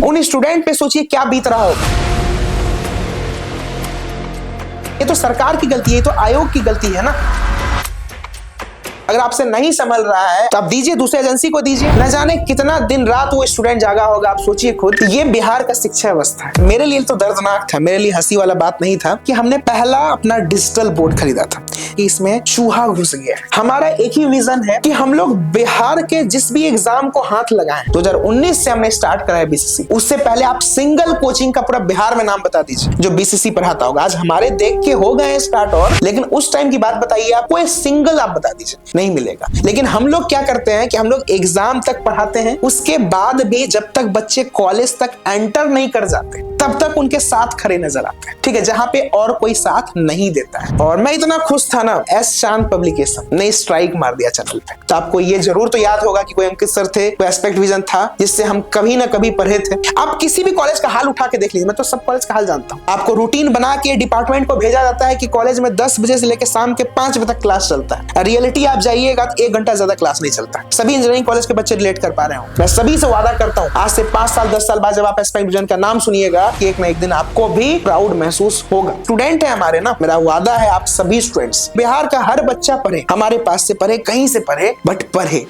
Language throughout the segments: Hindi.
उन स्टूडेंट पे सोचिए क्या बीत रहा हो। ये तो सरकार की गलती है, ये तो आयोग की गलती है ना। अगर आपसे नहीं संभल रहा है तो आप दीजिए, दूसरे एजेंसी को दीजिए। न जाने कितना दिन रात वो स्टूडेंट जागा होगा, आप सोचिए खुद। ये बिहार का शिक्षा व्यवस्था है। मेरे लिए तो दर्दनाक था, मेरे लिए हंसी वाला बात नहीं था कि हमने पहला अपना डिजिटल बोर्ड खरीदा था कि इसमें चूहा घुस गया। हमारा एक ही विजन है कि हम लोग बिहार के जिस भी एग्जाम को हाथ लगाएं। 2019 से हमने स्टार्ट करा है बीसीसी। उससे पहले आप सिंगल कोचिंग का पूरा बिहार में नाम बता दीजिए जो बीसीसी पढ़ाता होगा। आज हमारे देख के हो गए स्टार्ट, और लेकिन उस टाइम की बात बताइए, आपको सिंगल आप बता दीजिए, नहीं मिलेगा। लेकिन हम लोग क्या करते हैं कि हम लोग एग्जाम तक पढ़ाते हैं, उसके बाद भी जब तक बच्चे कॉलेज तक एंटर नहीं कर जाते तब तक उनके साथ खड़े नजर आते हैं, ठीक है, जहां पे और कोई साथ नहीं देता है। और मैं इतना खुश था ना, एस शांत पब्लिकेशन ने स्ट्राइक मार दिया चैनल पे। तो आपको ये जरूर तो याद होगा कि कोई अंकित सर थे, कोई एस्पेक्ट विजन था, जिससे हम कभी ना कभी पढ़े थे। आप किसी भी कॉलेज का हाल उठा के देख लीजिए, मैं तो सब कॉलेज का हाल जानता हूँ। आपको रूटीन बना के डिपार्टमेंट को भेजा जाता है कि कॉलेज में 10 बजे से लेकर शाम के 5 बजे तक क्लास चलता है। रियलिटी आप जाइएगा तो 1 घंटा ज्यादा क्लास नहीं चलता। सभी इंजीनियरिंग कॉलेज के बच्चे रिलेट कर पा रहे हो। मैं सभी से वादा करता हूँ, आज से 5 साल 10 साल बाद जब आप एस्पेक्ट विजन का नाम सुनिएगा कि एक ना एक दिन आपको भी प्राउड महसूस होगा। स्टूडेंट है हमारे ना, मेरा वादा है आप सभी स्टूडेंट्स, बिहार का हर बच्चा पढ़े, हमारे पास से पढ़े, कहीं से पढ़े, बट पढ़े।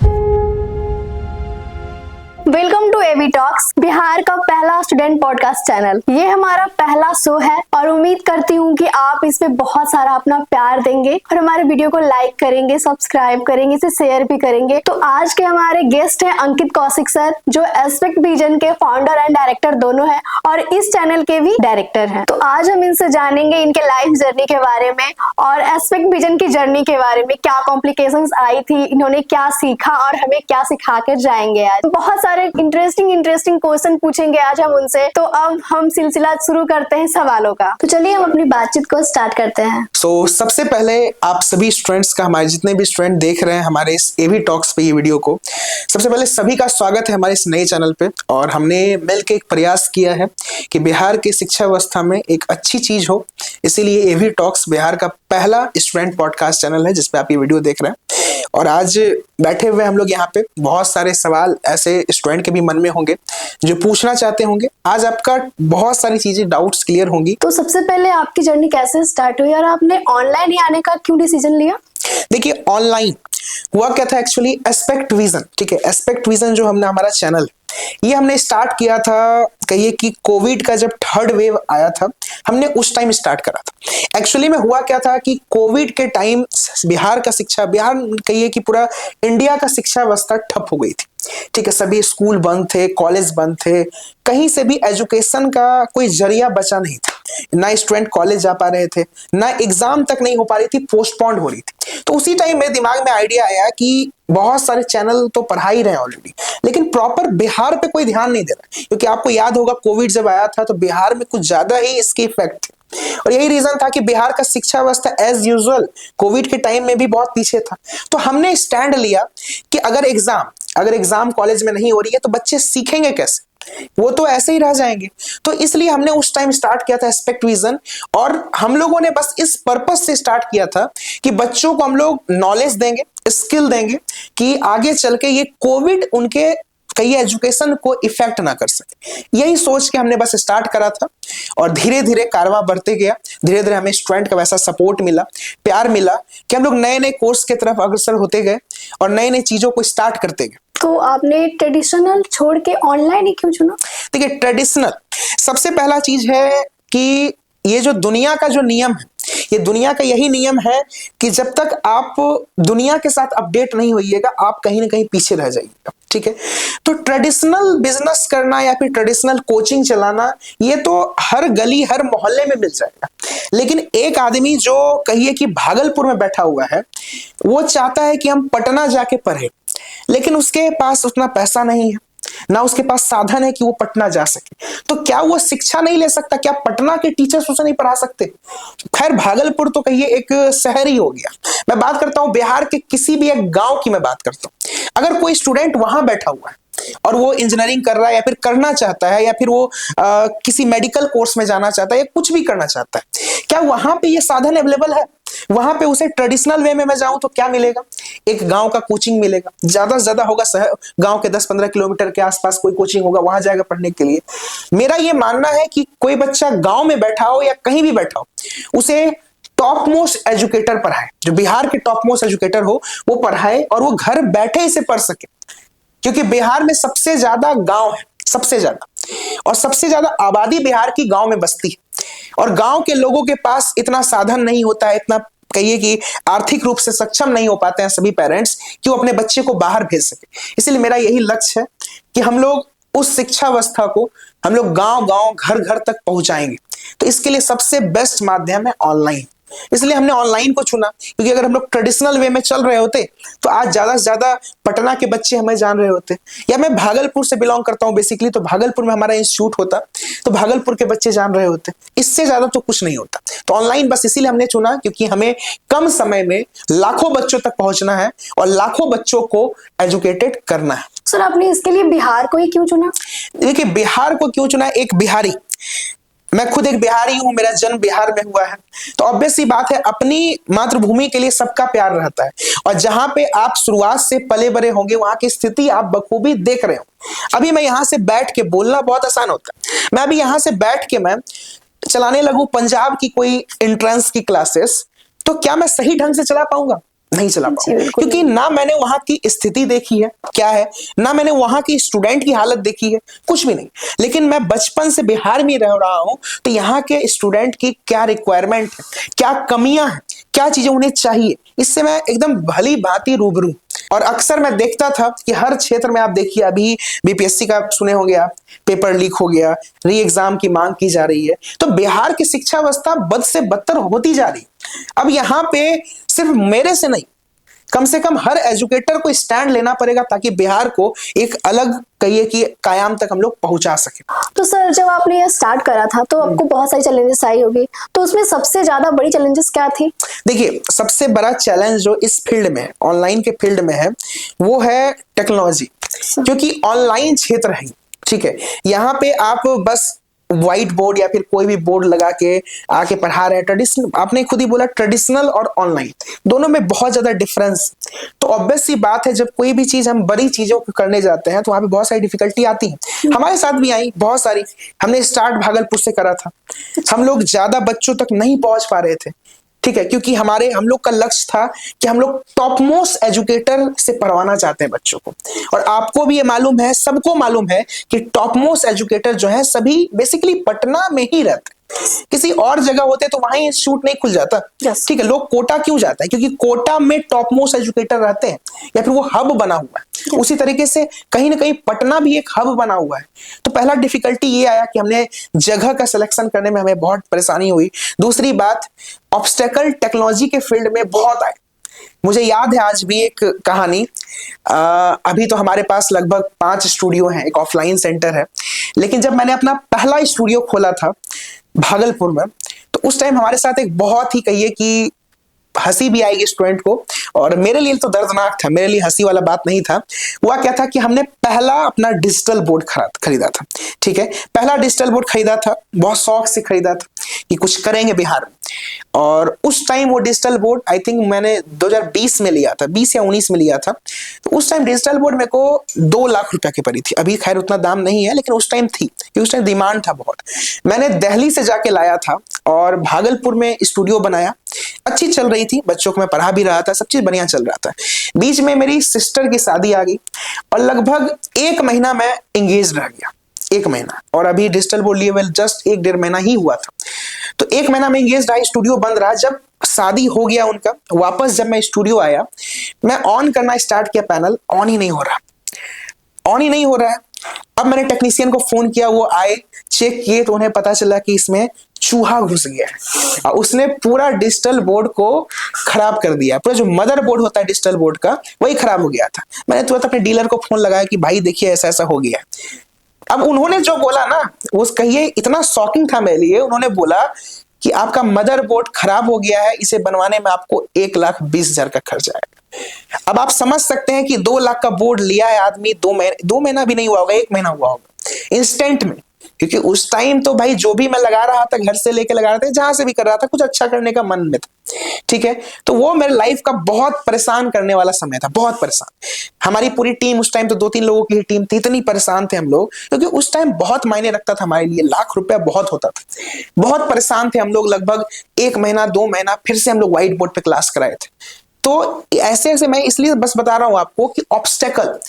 Welcome to AV talks, Bihar का पहला स्टूडेंट पॉडकास्ट चैनल। ये हमारा पहला शो है और उम्मीद करती हूँ कि आप इसमें बहुत सारा अपना प्यार देंगे और हमारे वीडियो को लाइक करेंगे, सब्सक्राइब करेंगे, इसे शेयर भी करेंगे। तो आज के हमारे गेस्ट हैं अंकित कौशिक सर, जो एस्पेक्ट विजन के फाउंडर एंड डायरेक्टर दोनों हैं और इस चैनल के भी डायरेक्टर हैं। तो आज हम इनसे जानेंगे इनके लाइफ जर्नी के बारे में और एस्पेक्ट विजन की जर्नी के बारे में, क्या कॉम्प्लिकेशंस आई थी, इन्होंने क्या सीखा और हमें क्या सिखा कर जाएंगे। आज बहुत सारे इंटरेस्टिंग क्वेश्चन पूछेंगे आज हम उनसे। तो अब हम सिलसिला शुरू करते हैं सवालों का। तो चलिए हम अपनी बातचीत को स्टार्ट करते हैं। सबसे पहले आप सभी स्टूडेंट्स का, हमारे जितने भी स्टूडेंट देख रहे हैं हमारे इस एवी टॉक्स पे ये वीडियो को, सबसे पहले सभी का स्वागत है हमारे इस नए चैनल पे। और हमने मिलकर एक प्रयास किया है कि बिहार की शिक्षा व्यवस्था में एक अच्छी चीज हो, इसीलिए एवी टॉक्स बिहार का पहला स्टूडेंट पॉडकास्ट चैनल है जिसपे आप ये वीडियो देख रहे हैं। और आज बैठे हुए हम लोग यहाँ पे, बहुत सारे सवाल ऐसे स्टूडेंट के भी मन में होंगे जो पूछना चाहते होंगे। आज आपका बहुत सारी चीजें, डाउट्स क्लियर होंगी। तो सबसे पहले आपकी जर्नी कैसे स्टार्ट हुई और आपने ऑनलाइन ही आने का क्यों डिसीजन लिया? देखिए, ऑनलाइन हुआ क्या था एक्चुअली, एस्पेक्ट विजन, ठीक है, एस्पेक्ट विजन जो हमने, हमारा चैनल ये हमने स्टार्ट किया था, कहिए कि कोविड का जब 3rd वेव आया था, हमने उस टाइम स्टार्ट करा था। एक्चुअली में हुआ क्या था कि कोविड के टाइम बिहार का शिक्षा, बिहार कहिए कि पूरा इंडिया का शिक्षा व्यवस्था ठप हो गई थी, ठीक है। सभी स्कूल बंद थे, कॉलेज बंद थे, कहीं से भी एजुकेशन का कोई जरिया बचा नहीं था। ना स्टूडेंट कॉलेज जा पा रहे थे, ना एग्जाम तक नहीं हो पा रही थी, पोस्टपोन्ड हो रही थी। तो उसी टाइम मेरे दिमाग में आइडिया आया कि बहुत सारे चैनल तो पढ़ा ही रहे हैं ऑलरेडी, लेकिन प्रॉपर बिहार पे कोई ध्यान नहीं दे रहा। क्योंकि आपको याद होगा कोविड जब आया था तो बिहार में कुछ ज्यादा ही इसके इफेक्ट थे, और यही रीजन था कि बिहार का शिक्षा व्यवस्था एज यूजुअल कोविड के टाइम में भी बहुत पीछे था। तो हमने स्टैंड लिया कि अगर एग्जाम कॉलेज में नहीं हो रही है तो बच्चे सीखेंगे कैसे, वो तो ऐसे ही रह जाएंगे। तो इसलिए हमने उस टाइम स्टार्ट किया था एस्पेक्ट विजन। और हम लोगों ने बस इस पर्पस से स्टार्ट किया था कि बच्चों को हम लोग नॉलेज देंगे, स्किल देंगे कि आगे चल के ये कोविड उनके कई एजुकेशन को इफेक्ट ना कर सके। यही सोच के हमने बस स्टार्ट करा था और धीरे धीरे कारवा बढ़ते गया। धीरे धीरे हमें स्टूडेंट का वैसा सपोर्ट मिला, प्यार मिला कि हम लोग नए नए कोर्स की तरफ अग्रसर होते गए और नई नई चीजों को स्टार्ट करते गए। तो आपने ट्रेडिशनल छोड़ के ऑनलाइन ही क्यों चुना? देखिए, ट्रेडिशनल सबसे पहला चीज है कि ये जो दुनिया का जो नियम है, ये दुनिया का यही नियम है कि जब तक आप दुनिया के साथ अपडेट नहीं होइएगा, आप कहीं ना कहीं पीछे रह जाइएगा, ठीक है। तो ट्रेडिशनल बिजनेस करना या फिर ट्रेडिशनल कोचिंग चलाना, ये तो हर गली हर मोहल्ले में मिल जाएगा। लेकिन एक आदमी जो कहिए कि भागलपुर में बैठा हुआ है, वो चाहता है कि हम पटना जाके पढ़े, लेकिन उसके पास उतना पैसा नहीं है, ना उसके पास साधन है कि वो पटना जा सके। तो क्या वो शिक्षा नहीं ले सकता? क्या पटना के टीचर्स उसे नहीं पढ़ा सकते? खैर, भागलपुर तो कहिए एक शहर ही हो गया। मैं बात करता हूं बिहार के किसी भी एक गांव की मैं बात करता हूं। अगर कोई स्टूडेंट वहां बैठा हुआ है और वो इंजीनियरिंग कर रहा है या फिर करना चाहता है, या फिर वो किसी मेडिकल कोर्स में जाना चाहता है या कुछ भी करना चाहता है, क्या वहां पे ये साधन अवेलेबल है? वहां पे उसे ट्रेडिशनल वे में मैं जाऊं तो क्या मिलेगा? एक गांव का कोचिंग मिलेगा, ज्यादा से ज्यादा होगा शहर गांव के 10-15 किलोमीटर के आसपास कोई कोचिंग होगा, वहां जाएगा पढ़ने के लिए। मेरा ये मानना है कि कोई बच्चा गांव में बैठा हो या कहीं भी बैठा हो, उसे टॉप मोस्ट एजुकेटर पढ़ाए, जो बिहार के टॉप मोस्ट एजुकेटर हो वो पढ़ाए और वो घर बैठे इसे पढ़ सके। क्योंकि बिहार में सबसे ज्यादा गांव है, सबसे ज्यादा, और सबसे ज्यादा आबादी बिहार की गांव में बसती है, और गांव के लोगों के पास इतना साधन नहीं होता है, इतना कहिए कि आर्थिक रूप से सक्षम नहीं हो पाते हैं सभी पेरेंट्स कि वो अपने बच्चे को बाहर भेज सके। इसलिए मेरा यही लक्ष्य है कि हम लोग उस शिक्षा व्यवस्था को हम लोग गांव गांव घर घर तक पहुंचाएंगे। तो इसके लिए सबसे बेस्ट माध्यम है ऑनलाइन, इसलिए हमने ऑनलाइन को चुना। क्योंकि अगर हम लोग ट्रेडिशनल वे में चल रहे होते तो आज ज्यादा से ज्यादा पटना के बच्चे हमें जान रहे होते, या मैं भागलपुर से बिलोंग करता हूं बेसिकली, तो भागलपुर में हमारा इंस्टीट्यूट होता तो भागलपुर के बच्चे जान रहे होते। इससे ज्यादा तो कुछ नहीं होता। तो ऑनलाइन बस इसीलिए हमने चुना क्योंकि हमें कम समय में लाखों बच्चों तक पहुंचना है और लाखों बच्चों को एजुकेटेड करना है। सर आपने इसके लिए बिहार को ही क्यों चुना? देखिए बिहार को क्यों चुना, एक बिहारी, मैं खुद एक बिहारी हूं, मेरा जन्म बिहार में हुआ है, तो ऑब्वियस सी बात है अपनी मातृभूमि के लिए सबका प्यार रहता है। और जहां पे आप शुरुआत से पले बड़े होंगे वहां की स्थिति आप बखूबी देख रहे हो। अभी मैं यहां से बैठ के बोलना बहुत आसान होता है, मैं अभी यहां से बैठ के मैं चलाने लगूं पंजाब की कोई एंट्रेंस की क्लासेस, तो क्या मैं सही ढंग से चला पाऊंगा? नहीं चला पाऊंगा, क्योंकि ना मैंने वहां की स्थिति देखी है क्या है, ना मैंने वहां की स्टूडेंट की हालत देखी है, कुछ भी नहीं। लेकिन मैं बचपन से बिहार में रह रहा हूं, तो यहाँ के स्टूडेंट की क्या रिक्वायरमेंट है, क्या कमियां हैं, क्या चीजें उन्हें चाहिए, इससे मैं एकदम भली भांति रूबरू। और अक्सर मैं देखता था कि हर क्षेत्र में आप देखिए, अभी बीपीएससी का सुने होंगे आप, पेपर लीक हो गया, री एग्जाम की मांग की जा रही है, तो बिहार की शिक्षा व्यवस्था बद से बदतर होती जा रही है। अब यहाँ पे सिर्फ मेरे से नहीं, कम से कम हर एजुकेटर को स्टैंड लेना पड़ेगा ताकि बिहार को एक अलग कहिए कि कायाम तक हम लोग पहुंचा सके। तो सर जब आपने ये स्टार्ट करा था तो आपको बहुत सारी चैलेंजेस आई होगी, तो उसमें सबसे ज्यादा बड़ी चैलेंजेस क्या थी? देखिए सबसे बड़ा चैलेंज जो इस फील्ड में, ऑनलाइन के फील्ड में है, वो है टेक्नोलॉजी। क्योंकि ऑनलाइन क्षेत्र है, ठीक है, यहाँ पे आप बस व्हाइट बोर्ड या फिर कोई भी बोर्ड लगा के आके पढ़ा रहे हैं। ट्रेडिशनल, आपने खुद ही बोला, ट्रेडिशनल और ऑनलाइन दोनों में बहुत ज्यादा डिफरेंस। तो ऑब्वियस सी बात है, जब कोई भी चीज हम बड़ी चीजों को करने जाते हैं तो वहां पे बहुत सारी डिफिकल्टी आती है। हमारे साथ भी आई बहुत सारी। हमने स्टार्ट भागलपुर से करा था, हम लोग ज्यादा बच्चों तक नहीं पहुंच पा रहे थे, ठीक है, क्योंकि हम लोग का लक्ष्य था कि हम लोग टॉप मोस्ट एजुकेटर से पढ़वाना चाहते हैं बच्चों को। और आपको भी ये मालूम है, सबको मालूम है कि टॉप मोस्ट एजुकेटर जो है सभी बेसिकली पटना में ही रहते हैं। किसी और जगह होते तो वहां इंस्टीट्यूट नहीं खुल जाता। ठीक है, लोग कोटा क्यों जाता है? क्योंकि कोटा में टॉप मोस्ट एजुकेटर रहते हैं या फिर वो हब बना हुआ है। उसी तरीके से कहीं ना कहीं पटना भी एक हब बना हुआ है। तो पहला डिफिकल्टी ये आया कि हमने जगह का सिलेक्शन करने में हमें बहुत परेशानी हुई। दूसरी बात, ऑब्स्टेकल टेक्नोलॉजी के फील्ड में बहुत आए। मुझे याद है आज भी एक कहानी, अभी तो हमारे पास लगभग 5 स्टूडियो हैं, एक ऑफलाइन सेंटर है, लेकिन जब मैंने अपना पहला स्टूडियो खोला था भागलपुर में, तो उस टाइम हमारे साथ एक बहुत ही कहिए कि हंसी भी आएगी स्टूडेंट को, और मेरे लिए तो दर्दनाक था, मेरे लिए हंसी वाला बात नहीं था। हुआ क्या था कि हमने पहला अपना डिजिटल बोर्ड खरीदा था, ठीक है, पहला डिजिटल बोर्ड खरीदा था, बहुत शौक से खरीदा था कि कुछ करेंगे बिहार में। और उस टाइम वो डिजिटल बोर्ड आई थिंक मैंने 2020 में लिया था, 20 या 19 में लिया था। तो उस टाइम डिजिटल बोर्ड मेरे को 2 लाख रुपया की पड़ी थी। अभी खैर उतना दाम नहीं है, लेकिन उस टाइम थी, उस टाइम डिमांड था बहुत। मैंने दिल्ली से जाके लाया था और भागलपुर में स्टूडियो बनाया, अच्छी चल रही थी, बच्चों को मैं पढ़ा भी रहा था, सब चीज बढ़िया चल रहा था। बीच में मेरी सिस्टर की शादी आ गई और लगभग 1 महीना मैं एंगेज रह गया, 1 महीना। और अभी डिजिटल बोर्ड लिए हुए जस्ट 1-1.5 महीना ही हुआ था। तो 1 महीना में एंगेज रहा, स्टूडियो बंद रहा। जब शादी हो गया उनका, वापस जब मैं स्टूडियो आया, मैं ऑन करना स्टार्ट किया, पैनल ऑन ही नहीं हो रहा, ऑन ही नहीं हो रहा है। अब मैंने टेक्नीशियन को फोन किया, वो आए, चेक किए, तो उन्हें पता चला कि इसमें चूहा घुस गया है और उसने पूरा डिजिटल बोर्ड को खराब कर दिया। पूरा जो मदर बोर्ड होता है डिजिटल बोर्ड का, वही खराब हो गया था। मैंने तुरंत अपने डीलर को फोन लगाया कि भाई देखिए ऐसा ऐसा हो गया। अब उन्होंने जो बोला ना, वो कहिए इतना शॉकिंग था मेरे लिए। उन्होंने बोला कि आपका मदर बोर्ड खराब हो गया है, इसे बनवाने में आपको 1,20,000 का खर्च आएगा। अब आप समझ सकते हैं कि 2 लाख का बोर्ड लिया है आदमी, 2 महीना भी नहीं हुआ होगा, 1 महीना हुआ होगा, इंस्टेंट में, क्योंकि उस टाइम तो भाई जो भी मैं लगा रहा था, घर से लेके लगा रहा था, जहां से भी कर रहा था, कुछ अच्छा करने का मन में था। ठीक है, तो वो मेरे लाइफ का बहुत परेशान करने वाला समय था, बहुत परेशान। हमारी पूरी टीम उस टाइम तो 2-3 लोगों की टीम थी, इतनी परेशान थे हम लोग, क्योंकि उस टाइम बहुत मायने रखता था हमारे लिए, लाख रुपया बहुत होता था। बहुत परेशान थे हम लोग, लगभग 1 महीना 2 महीना फिर से हम लोग व्हाइट बोर्ड पे क्लास कराए थे। तो ऐसे ऐसे मैं इसलिए बस बता रहा हूं आपको कि ऑब्स्टेकल,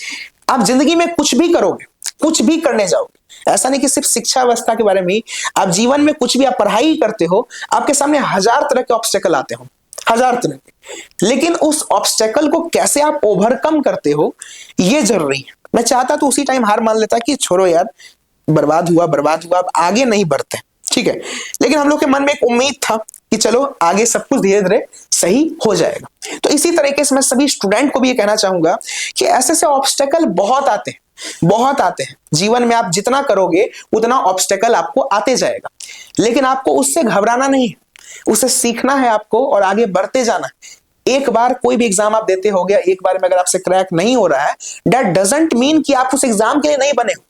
आप जिंदगी में कुछ भी करोगे, कुछ भी करने जाओगे, ऐसा नहीं कि सिर्फ शिक्षा व्यवस्था के बारे में, आप जीवन में कुछ भी, आप पढ़ाई करते हो, आपके सामने 1000 तरह के ऑब्स्टेकल आते हो, 1000 तरह के। लेकिन उस ऑब्स्टेकल को कैसे आप ओवरकम करते हो, ये जरूरी है। मैं चाहता तो उसी टाइम हार मान लेता कि छोड़ो यार, बर्बाद हुआ, अब आगे नहीं बढ़ते। ठीक है, लेकिन हम लोग के मन में एक उम्मीद था कि चलो आगे सब कुछ धीरे धीरे सही हो जाएगा। तो इसी तरीके से मैं सभी स्टूडेंट को भी ये कहना चाहूंगा कि ऐसे ऐसे ऑब्स्टेकल बहुत आते हैं, बहुत आते हैं जीवन में। आप जितना करोगे उतना ऑब्स्टेकल आपको आते जाएगा, लेकिन आपको उससे घबराना नहीं है, उसे सीखना है आपको और आगे बढ़ते जाना है। एक बार कोई भी एग्जाम आप देते हो गया, एक बार में अगर आपसे क्रैक नहीं हो रहा है, दैट डजंट मीन कि आप उस एग्जाम के लिए नहीं बने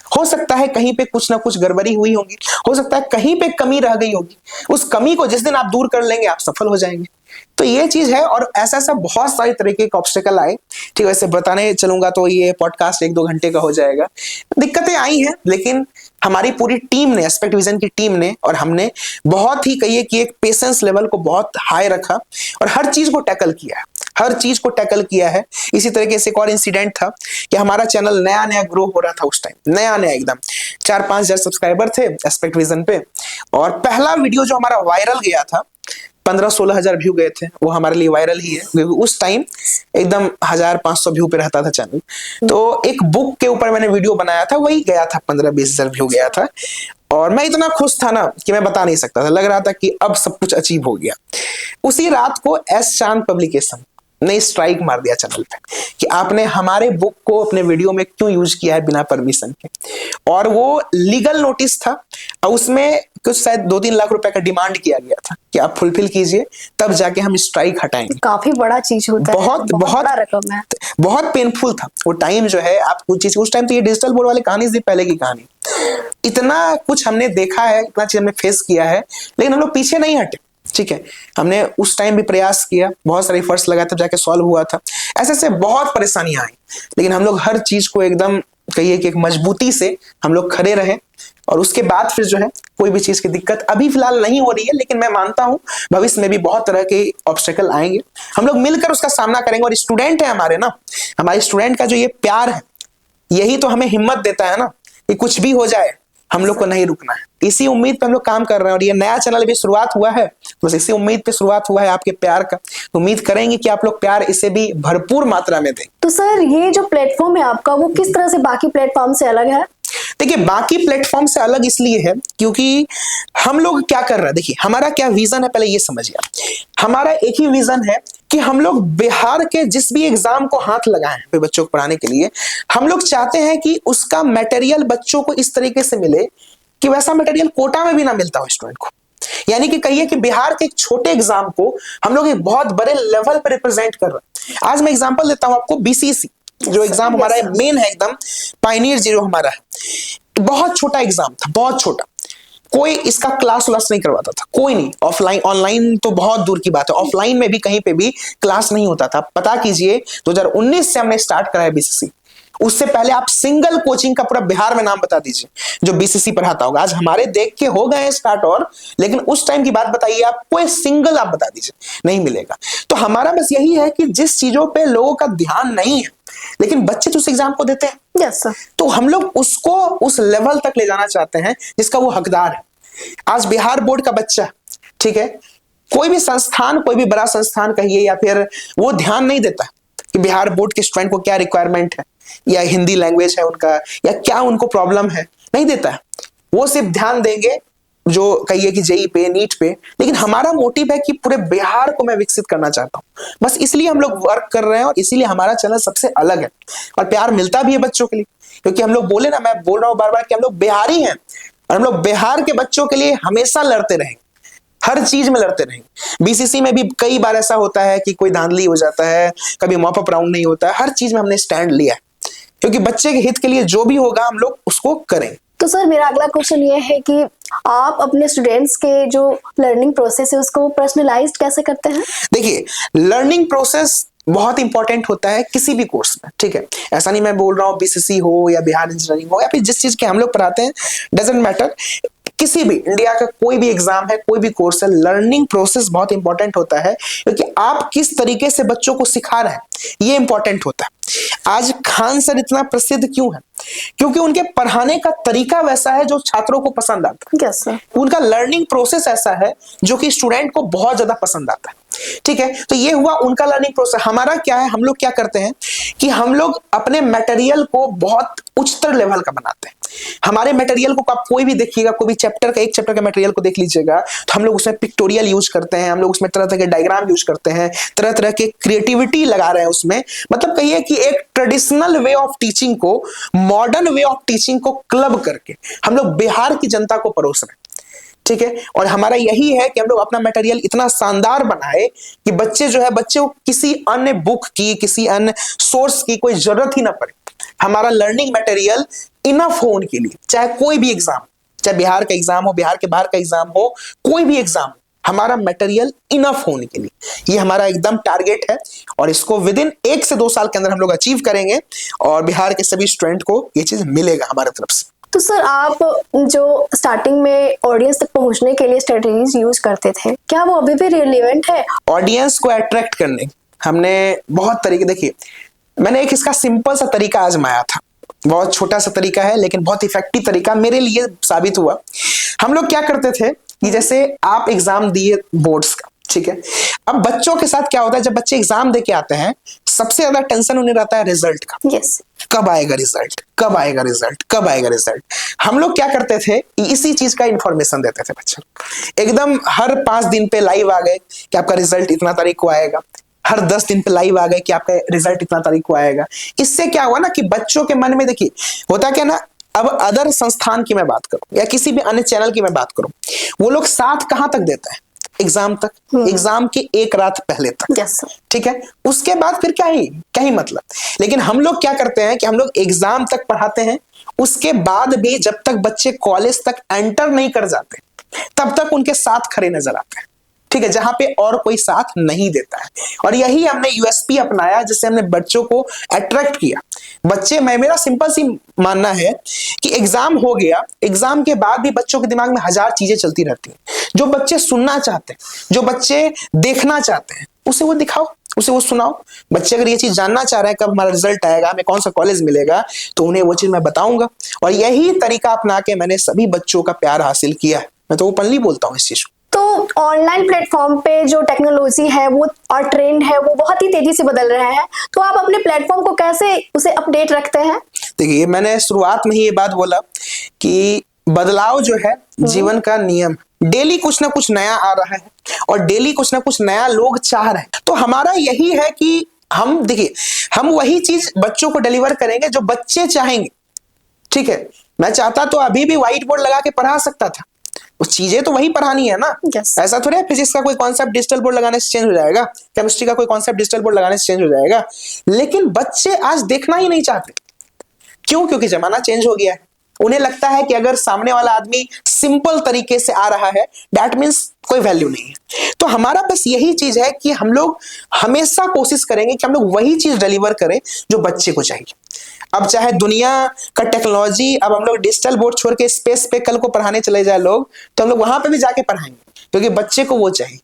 हो सकता है कहीं पे कुछ ना कुछ गड़बड़ी हुई होगी, हो सकता है कहीं पे कमी रह गई होगी, उस कमी को जिस दिन आप दूर कर लेंगे आप सफल हो जाएंगे। तो ये चीज है, और ऐसा ऐसा बहुत सारे तरीके के ऑब्स्टेकल आए। ठीक, वैसे बताने चलूंगा तो ये पॉडकास्ट 1-2 घंटे का हो जाएगा। दिक्कतें आई हैं, लेकिन हमारी पूरी टीम ने, एस्पेक्ट विजन की टीम ने और हमने बहुत ही कहिए कि एक पेशेंस लेवल को बहुत हाई रखा और हर चीज को टैकल किया है, हर चीज को टैकल किया है। इसी तरीके से एक और इंसिडेंट था कि हमारा चैनल नया नया ग्रो हो रहा था उस टाइम, नया नया एकदम 4-5 हजार सब्सक्राइबर थे एस्पेक्ट विजन पे, और पहला वीडियो जो हमारा वायरल गया था, 15-16 हजार व्यू गए थे, वो हमारे लिए वायरल ही है, क्योंकि उस टाइम एकदम 1500 व्यू पे रहता था चैनल। तो एक बुक के ऊपर मैंने वीडियो बनाया था, वही गया था 15-20 हजार व्यू गया था, और मैं इतना खुश था ना कि मैं बता नहीं सकता था। लग रहा था कि अब सब कुछ अचीव हो गया। उसी रात को एस चांद पब्लिकेशन ने स्ट्राइक मार दिया चैनल पे कि आपने हमारे बुक को अपने वीडियो में क्यों यूज किया है बिना परमिशन के, और वो लीगल नोटिस था और उसमें कुछ शायद 2-3 लाख रुपए का डिमांड किया गया था कि आप फुलफिल कीजिए, तब जाके हम स्ट्राइक हटाएंगे। काफी बड़ा चीज होता है, बहुत बड़ा रकम है, बहुत पेनफुल था वो टाइम जो है। आप कुछ चीज, उस टाइम तो ये डिजिटल बोर्ड वाली कहानी थी, पहले की कहानी, इतना कुछ हमने देखा है, इतना चीज हमने फेस किया है, लेकिन हम लोग पीछे नहीं हटे। ठीक है, हमने उस टाइम भी प्रयास किया, बहुत सारे एफर्ट्स लगाए, तब जाके सॉल्व हुआ था। ऐसे ऐसे बहुत परेशानियां आई, लेकिन हम लोग हर चीज को एकदम कहिए कि एक मजबूती से हम लोग खड़े रहे, और उसके बाद फिर जो है कोई भी चीज की दिक्कत अभी फिलहाल नहीं हो रही है, लेकिन मैं मानता हूं भविष्य में भी बहुत तरह के ऑब्स्टेकल आएंगे, हम लोग मिलकर उसका सामना करेंगे। और स्टूडेंट है हमारे ना, हमारे स्टूडेंट का जो ये प्यार है, यही तो हमें हिम्मत देता है ना कि कुछ भी हो जाए हम लोग को नहीं रुकना है। इसी उम्मीद पे हम लोग काम कर रहे हैं, और ये नया चैनल भी शुरुआत हुआ है, बस इसी उम्मीद पे शुरुआत हुआ है आपके प्यार का। उम्मीद करेंगे कि आप लोग प्यार इसे भी भरपूर मात्रा में दें। तो सर, ये जो प्लेटफॉर्म है आपका, वो किस तरह से बाकी प्लेटफॉर्म से अलग है? देखिए, बाकी प्लेटफॉर्म से अलग इसलिए है क्योंकि हम लोग क्या कर रहे हैं, देखिए हमारा क्या विजन है, पहले ये समझिए। हमारा एक ही विजन है कि हम लोग बिहार के जिस भी एग्जाम को हाथ लगाए हैं बच्चों को पढ़ाने के लिए, हम लोग चाहते हैं कि उसका मटेरियल बच्चों को इस तरीके से मिले कि वैसा मटेरियल कोटा में भी ना मिलता हो स्टूडेंट को। यानी कि कहिए कि बिहार के एक छोटे एग्जाम को हम लोग एक बहुत बड़े लेवल पर रिप्रेजेंट कर रहे हैं। आज मैं एग्जांपल देता हूं आपको, बीसीसी जो एग्जाम हमारा मेन है, एकदम पायनियर जीरो हमारा है, बहुत छोटा एग्जाम था, बहुत छोटा, कोई इसका क्लास नहीं करवाता था, कोई नहीं। ऑफलाइन, ऑनलाइन तो बहुत दूर की बात है, ऑफलाइन में भी कहीं पे भी क्लास नहीं होता था। पता कीजिए 2019 से हमने स्टार्ट कराया बीसीसी, उससे पहले आप सिंगल कोचिंग का पूरा बिहार में नाम बता दीजिए जो बीसीसी पढ़ाता होगा। आज हमारे देख के हो गए स्टार्ट, और लेकिन उस टाइम की बात बताइए आप, कोई सिंगल आप बता दीजिए, नहीं मिलेगा। तो हमारा बस यही है कि जिस चीजों पे लोगों का ध्यान नहीं है लेकिन बच्चे तो उस एग्जाम को देते हैं, यस सर, तो हम लोग उसको उस लेवल तक ले जाना चाहते हैं जिसका वो हकदार है। आज बिहार बोर्ड का बच्चा, ठीक है, कोई भी संस्थान, कोई भी बड़ा संस्थान कहिए, या फिर वो ध्यान नहीं देता कि बिहार बोर्ड के स्टूडेंट को क्या रिक्वायरमेंट है, या हिंदी लैंग्वेज है उनका, या क्या उनको प्रॉब्लम है, नहीं देता है। वो सिर्फ ध्यान देंगे जो कहिए कि जेई पे, नीट पे। लेकिन हमारा मोटिव है कि पूरे बिहार को मैं विकसित करना चाहता हूं, बस इसलिए हम लोग वर्क कर रहे हैं, और इसीलिए हमारा चैनल सबसे अलग है। और प्यार मिलता भी है बच्चों के लिए, क्योंकि हम लोग बोले ना, मैं बोल रहा हूं बार बार कि हम लोग बिहारी हैं, और हम लोग बिहार के बच्चों के लिए हमेशा लड़ते रहेंगे, हर चीज में लड़ते रहेंगे। बीसीसी में भी कई बार ऐसा होता है कि कोई धांधली हो जाता है, कभी मॉप अप राउंड नहीं होता है, हर चीज में हमने स्टैंड लिया है, क्योंकि बच्चे के हित के लिए जो भी होगा हम लोग उसको करें। तो सर मेरा अगला क्वेश्चन ये है कि आप अपने स्टूडेंट्स के जो लर्निंग प्रोसेस है उसको पर्सनलाइज्ड कैसे करते हैं? देखिए, लर्निंग प्रोसेस बहुत इंपॉर्टेंट होता है किसी भी कोर्स में, ठीक है। ऐसा नहीं मैं बोल रहा हूँ बीसीसी हो या बिहार इंजीनियरिंग हो या फिर जिस चीज के हम लोग पढ़ाते हैं, डजेंट मैटर। किसी भी इंडिया का कोई भी एग्जाम है, कोई भी कोर्स है, लर्निंग प्रोसेस बहुत इंपॉर्टेंट होता है, क्योंकि आप किस तरीके से बच्चों को सिखा रहे हैं ये इंपॉर्टेंट होता है। आज खान सर इतना प्रसिद्ध क्यों है? क्योंकि उनके पढ़ाने का तरीका वैसा है जो छात्रों को पसंद आता है। Yes sir. उनका लर्निंग प्रोसेस ऐसा है जो कि स्टूडेंट को बहुत ज्यादा पसंद आता है, ठीक है। तो ये हुआ उनका लर्निंग प्रोसेस। हमारा क्या है, हम लोग क्या करते हैं कि हम लोग अपने मटेरियल को बहुत उच्चतर लेवल का बनाते हैं। हमारे मटेरियल को आप कोई भी देखिएगा, कोई भी चैप्टर का, एक चैप्टर का मटेरियल को देख लीजिएगा, तो हम लोग उसमें पिक्टोरियल यूज करते हैं, हम लोग उसमें तरह तरह के डायग्राम यूज करते हैं, तरह तरह के क्रिएटिविटी लगा रहे हैं उसमें। मतलब कहिए कि एक ट्रेडिशनल वे ऑफ टीचिंग को मॉडर्न वे ऑफ टीचिंग को क्लब करके हम लोग बिहार की जनता को परोस रहे हैं, ठीक है। और हमारा यही है कि हम लोग अपना मटेरियल इतना शानदार बनाए कि बच्चे जो है, बच्चे को किसी अन्य बुक की, किसी अन्य सोर्स की कोई जरूरत ही ना पड़े। हमारा लर्निंग मटेरियल इनफ हो उनके लिए, चाहे कोई भी एग्जाम, चाहे बिहार का एग्जाम हो, बिहार के बाहर का एग्जाम हो, कोई भी एग्जाम, हमारा मटेरियल इनफ होने के लिए, ये हमारा एकदम टारगेट है। और इसको विद इन 1 से 2 साल के अंदर हम लोग अचीव करेंगे और बिहार के सभी स्टूडेंट को ये चीज मिलेगा हमारे तरफ से। तो सर आप जो स्टार्टिंग में ऑडियंस तक पहुंचने के लिए स्ट्रेटजीज यूज करते थे, क्या वो अभी भी रिलेवेंट है? ऑडियंस को अट्रैक्ट करने हमने बहुत तरीके, देखिए मैंने एक इसका सिंपल सा तरीका आजमाया था, बहुत छोटा सा तरीका है लेकिन बहुत इफेक्टिव तरीका मेरे लिए साबित हुआ। हम लोग क्या करते थे कि जैसे आप एग्जाम दिए बोर्ड्स का, ठीक है। अब बच्चों के साथ क्या होता है, जब बच्चे एग्जाम दे के आते हैं सबसे ज्यादा टेंशन उन्हें रहता है रिजल्ट का। यस। कब आएगा रिजल्ट, कब आएगा रिजल्ट, कब आएगा रिजल्ट। हम लोग क्या करते थे, इसी चीज का इंफॉर्मेशन देते थे बच्चों को। एकदम हर 5 दिन पे लाइव आ गए कि आपका रिजल्ट इतना तारीख को आएगा, हर 10 दिन पे लाइव आ गए कि आपका रिजल्ट इतना तारीख को आएगा। इससे क्या हुआ ना कि बच्चों के मन में, देखिए होता क्या ना, अब अदर संस्थान की मैं बात करूं या किसी भी अन्य चैनल की मैं बात करूं, वो लोग साथ कहां तक देते हैं, एग्जाम तक, एग्जाम के 1 रात पहले तक, यस सर। ठीक है। उसके बाद फिर क्या ही मतलब। लेकिन हम लोग क्या करते हैं कि हम लोग एग्जाम तक पढ़ाते हैं, उसके बाद भी जब तक बच्चे कॉलेज तक एंटर नहीं कर जाते तब तक उनके साथ खड़े नजर आते हैं, ठीक है, जहां पे और कोई साथ नहीं देता है। और यही हमने यूएसपी अपनाया, जिससे हमने बच्चों को अट्रैक्ट किया। बच्चे, मेरा सिंपल सी मानना है कि एग्जाम हो गया, एग्जाम के बाद भी बच्चों के दिमाग में 1000 चीजें चलती रहती हैं। जो बच्चे सुनना चाहते हैं, जो बच्चे देखना चाहते हैं, उसे वो दिखाओ, उसे वो सुनाओ। बच्चे अगर ये चीज जानना चाह रहे हैं कब हमारा रिजल्ट आएगा, हमें कौन सा कॉलेज मिलेगा, तो उन्हें वो चीज मैं बताऊंगा। और यही तरीका अपना के मैंने सभी बच्चों का प्यार हासिल किया। मैं तो ओपनली बोलता हूँ इस चीज को। तो ऑनलाइन प्लेटफॉर्म पे जो टेक्नोलॉजी है वो और ट्रेंड है वो बहुत ही तेजी से बदल रहा है, तो आप अपने प्लेटफॉर्म को कैसे उसे अपडेट रखते हैं? देखिए, मैंने शुरुआत में ही ये बात बोला कि बदलाव जो है जीवन का नियम, डेली कुछ ना कुछ नया आ रहा है और डेली कुछ ना कुछ नया लोग चाह रहे हैं। तो हमारा यही है कि हम, देखिए, हम वही चीज बच्चों को डिलीवर करेंगे जो बच्चे चाहेंगे, ठीक है। मैं चाहता तो अभी भी व्हाइट बोर्ड लगा के पढ़ा सकता था, वो चीजें तो वही पढ़ानी है ना। yes. ऐसा थोड़ा है फिजिक्स का कोई कॉन्सेप्ट डिजिटल बोर्ड लगाने से चेंज हो जाएगा, केमिस्ट्री का कोई कॉन्सेप्ट डिजिटल बोर्ड लगाने से चेंज हो जाएगा। लेकिन बच्चे आज देखना ही नहीं चाहते। क्यों? क्योंकि जमाना चेंज हो गया है। उन्हें लगता है कि अगर सामने वाला आदमी सिंपल तरीके से आ रहा है, दैट मीन्स कोई वैल्यू नहीं है। तो हमारा बस यही चीज है कि हम लोग हमेशा कोशिश करेंगे कि हम लोग वही चीज डिलीवर करें जो बच्चे को चाहिए। अब चाहे दुनिया का टेक्नोलॉजी, अब हम लोग डिजिटल बोर्ड छोड़ के स्पेस पे कल को पढ़ाने चले जाए लोग, तो हम लोग वहां पे भी जाके पढ़ाएंगे, क्योंकि बच्चे को वो चाहिए।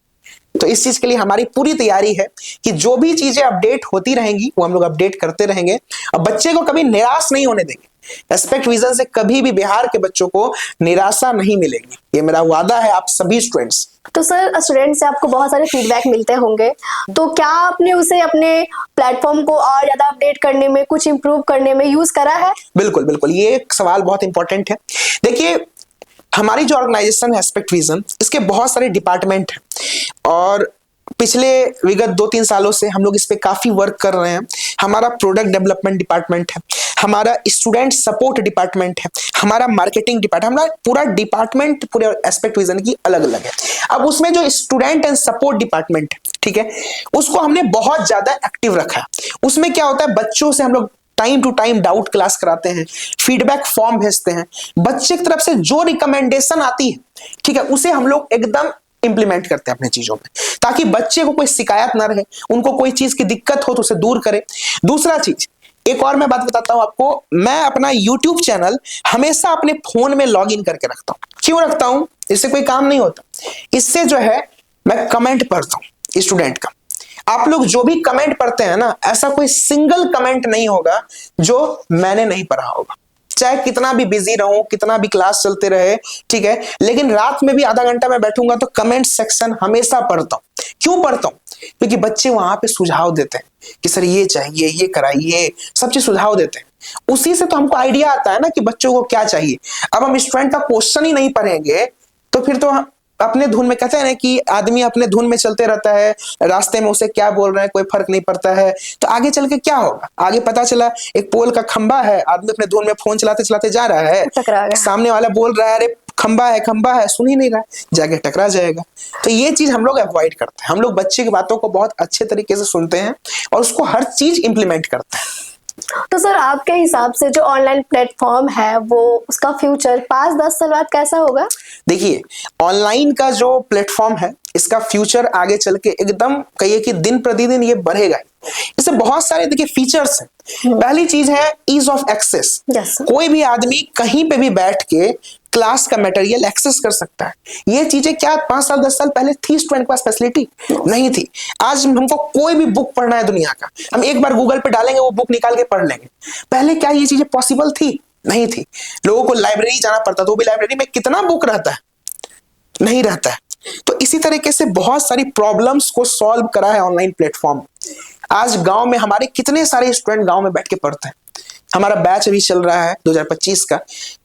तो इस चीज के लिए हमारी पूरी तैयारी है कि जो भी चीजें अपडेट होती रहेंगी वो हम लोग अपडेट करते रहेंगे और बच्चे को कभी निराश नहीं होने देंगे। एस्पेक्ट विजन से कभी भी बिहार के बच्चों को निराशा नहीं मिलेगी, ये मेरा वादा है आप सभी स्टूडेंट्स। तो सर, स्टूडेंट से आपको बहुत सारे फीडबैक मिलते होंगे, तो क्या आपने उसे अपने प्लेटफॉर्म को और ज्यादा अपडेट करने में, कुछ इंप्रूव करने में यूज करा है? बिल्कुल बिल्कुल, ये एक सवाल बहुत इंपॉर्टेंट है। देखिए, हमारी जो ऑर्गेनाइजेशन है एस्पेक्ट विजन, इसके बहुत सारे डिपार्टमेंट हैं और पिछले विगत 2-3 सालों से हम लोग इस पे काफी वर्क कर रहे हैं। हमारा प्रोडक्ट डेवलपमेंट डिपार्टमेंट है, हमारा स्टूडेंट सपोर्ट डिपार्टमेंट है, हमारा मार्केटिंग डिपार्टमेंट, हमारा पूरा डिपार्टमेंट पूरे एस्पेक्ट विजन की अलग अलग है। अब उसमें जो स्टूडेंट एंड सपोर्ट डिपार्टमेंट है, ठीक है, उसको हमने बहुत ज्यादा एक्टिव रखा है। उसमें क्या होता है, बच्चों से हम लोग time to time doubt class कराते हैं, फीडबैक फॉर्म भेजते हैं, बच्चे की तरफ से जो रिकमेंडेशन आती है, ठीक है, उसे हम लोग एकदम इंप्लीमेंट करते हैं अपने चीजों में, ताकि बच्चे को कोई शिकायत ना रहे, उनको कोई चीज की दिक्कत हो तो उसे दूर करे। दूसरा चीज, एक और मैं बात बताता हूं आपको, मैं अपना YouTube चैनल हमेशा अपने फोन में लॉग इन करके रखता हूं। क्यों रखता हूं? इससे कोई काम नहीं होता, इससे जो है मैं कमेंट पढ़ता हूं स्टूडेंट का। आप लोग जो भी कमेंट पढ़ते हैं ना, ऐसा कोई सिंगल कमेंट नहीं होगा जो मैंने नहीं पढ़ा होगा, चाहे कितना भी बिजी रहूं, कितना भी क्लास चलते रहे, ठीक है, लेकिन रात में भी आधा घंटा मैं बैठूंगा तो कमेंट सेक्शन हमेशा पढ़ता हूं। क्यों पढ़ता हूं? क्योंकि बच्चे वहां पे सुझाव देते हैं कि सर ये चाहिए, ये कराइए, सब चीज सुझाव देते हैं। उसी से तो हमको आइडिया आता है ना कि बच्चों को क्या चाहिए। अब हम स्टूडेंट का क्वेश्चन ही नहीं पढ़ेंगे तो फिर तो अपने धुन में, कहते हैं ना कि आदमी अपने धुन में चलते रहता है, रास्ते में उसे क्या बोल रहे हैं कोई फर्क नहीं पड़ता है, तो आगे चल के क्या होगा? आगे पता चला एक पोल का खंबा है, आदमी अपने धुन में फोन चलाते चलाते जा रहा है, सामने वाला बोल रहा है अरे खंबा है, सुन ही नहीं रहा है, जाके टकरा जाएगा। तो ये चीज हम लोग अवॉइड करते हैं। हम लोग बच्चे की बातों को बहुत अच्छे तरीके से सुनते हैं और उसको हर चीज इंप्लीमेंट करते हैं। तो सर आपके हिसाब से जो ऑनलाइन प्लेटफॉर्म है वो उसका फ्यूचर 5-10 साल बाद कैसा होगा? देखिए, ऑनलाइन का जो प्लेटफॉर्म है इसका फ्यूचर आगे चल के एकदम कहिए कि दिन प्रतिदिन ये बढ़ेगा। इससे बहुत सारे देखिए फीचर्स हैं। पहली चीज है ईज ऑफ एक्सेस। कोई भी आदमी कहीं पे भी बैठ के क्लास का मटेरियल एक्सेस कर सकता है। ये चीजें क्या 5 साल 10 साल पहले थी स्टूडेंट के पास फैसिलिटी? नहीं थी। आज हमको कोई भी बुक पढ़ना है दुनिया का, हम एक बार गूगल पे डालेंगे, वो बुक निकाल के पढ़ लेंगे। पहले क्या ये चीजें पॉसिबल थी? नहीं थी। लोगों को लाइब्रेरी जाना पड़ता था, वो भी लाइब्रेरी में कितना बुक रहता है? नहीं रहता है। तो इसी तरीके से बहुत सारी प्रॉब्लम्स को सॉल्व करा है ऑनलाइन प्लेटफॉर्म। आज गांव में हमारे कितने सारे स्टूडेंट गांव में बैठ के पढ़ते हैं। हमारा बैच अभी चल रहा है 2025 का,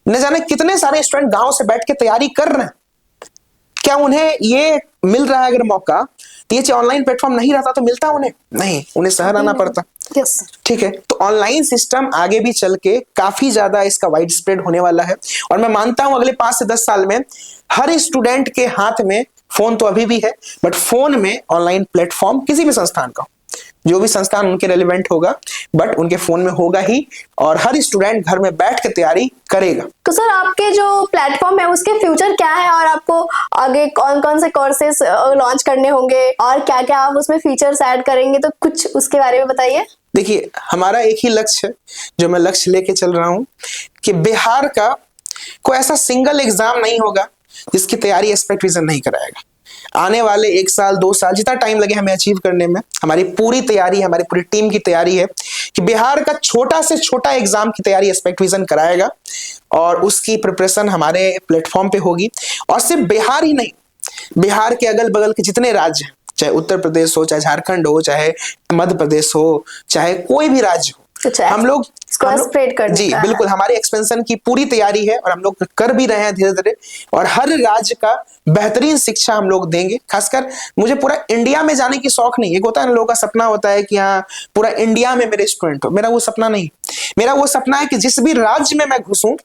न जाने कितने सारे स्टूडेंट गांव से बैठ के तैयारी कर रहे हैं। क्या उन्हें ये मिल रहा है अगर मौका, तो ये ऑनलाइन प्लेटफॉर्म नहीं रहता तो मिलता उन्हें? नहीं, उन्हें शहर आना पड़ता। ठीक है, तो ऑनलाइन सिस्टम आगे भी चल के काफी ज्यादा इसका वाइड स्प्रेड होने वाला है और मैं मानता हूं अगले 5 से 10 साल में हर स्टूडेंट के हाथ में फोन तो अभी भी है, बट फोन में ऑनलाइन प्लेटफॉर्म किसी भी संस्थान का, जो भी संस्थान उनके रेलेवेंट होगा, बट उनके फोन में होगा ही और हर स्टूडेंट घर में बैठ के तैयारी करेगा। तो सर आपके जो प्लेटफॉर्म है उसके फ्यूचर क्या है और आपको आगे कौन कौन से कोर्सेस लॉन्च करने होंगे और क्या क्या आप उसमें फीचर्स ऐड करेंगे, तो कुछ उसके बारे में बताइए। देखिए, हमारा एक ही लक्ष्य है जो मैं लक्ष्य लेके चल रहा हूँ कि बिहार का कोई ऐसा सिंगल एग्जाम नहीं होगा जिसकी तैयारी एक्सपेक्ट विजन नहीं कराएगा। आने वाले 1 साल 2 साल जितना टाइम लगे हमें अचीव करने में, हमारी पूरी तैयारी, हमारी पूरी टीम की तैयारी है कि बिहार का छोटा से छोटा एग्जाम की तैयारी एक्सपेक्ट विजन कराएगा और उसकी प्रिपरेशन हमारे प्लेटफॉर्म पे होगी। और सिर्फ बिहार ही नहीं, बिहार के अगल बगल के जितने राज्य हैं, चाहे उत्तर प्रदेश हो, चाहे झारखंड हो, चाहे मध्य प्रदेश हो, चाहे कोई भी राज्य हो, हम लोग स्प्रेड कर जी बिल्कुल, हमारी एक्सपेंशन की पूरी तैयारी है और हम लोग कर भी रहे हैं धीरे धीरे। और हर राज्य का बेहतरीन शिक्षा हम लोग देंगे। खासकर मुझे पूरा इंडिया में जाने की शौक नहीं। एक होता है ना, लोगों का सपना होता है कि हाँ पूरा इंडिया में मेरे स्टूडेंट हो। मेरा वो सपना नहीं। मेरा वो सपना है कि जिस भी राज्य में मैं घुसूं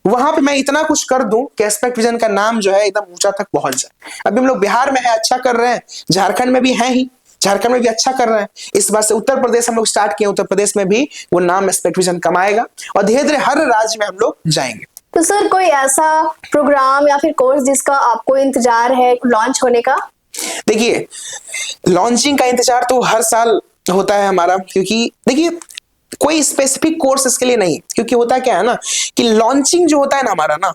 वहां पे मैं इतना कुछ कर दूं कि एक्सपेक्ट विजन का नाम जो है एकदम ऊंचा तक पहुंच जाए। अभी हम लोग बिहार में है, अच्छा कर रहे हैं, झारखंड में भी है ही, झारखंड में भी अच्छा कर रहे हैं। इस बार से उत्तर प्रदेश हम लोग स्टार्ट किए, उत्तर प्रदेश में भी वो नाम एक्सपेक्ट विजन कमाएगा और धीरे धीरे हर राज्य में हम लोग जाएंगे। तो सर कोई ऐसा प्रोग्राम या फिर कोर्स जिसका आपको इंतजार है लॉन्च होने का? देखिए, लॉन्चिंग का इंतजार तो हर साल होता है हमारा, क्योंकि देखिए कोई स्पेसिफिक कोर्स इसके लिए नहीं, क्योंकि होता क्या है ना कि लॉन्चिंग जो होता है ना हमारा ना,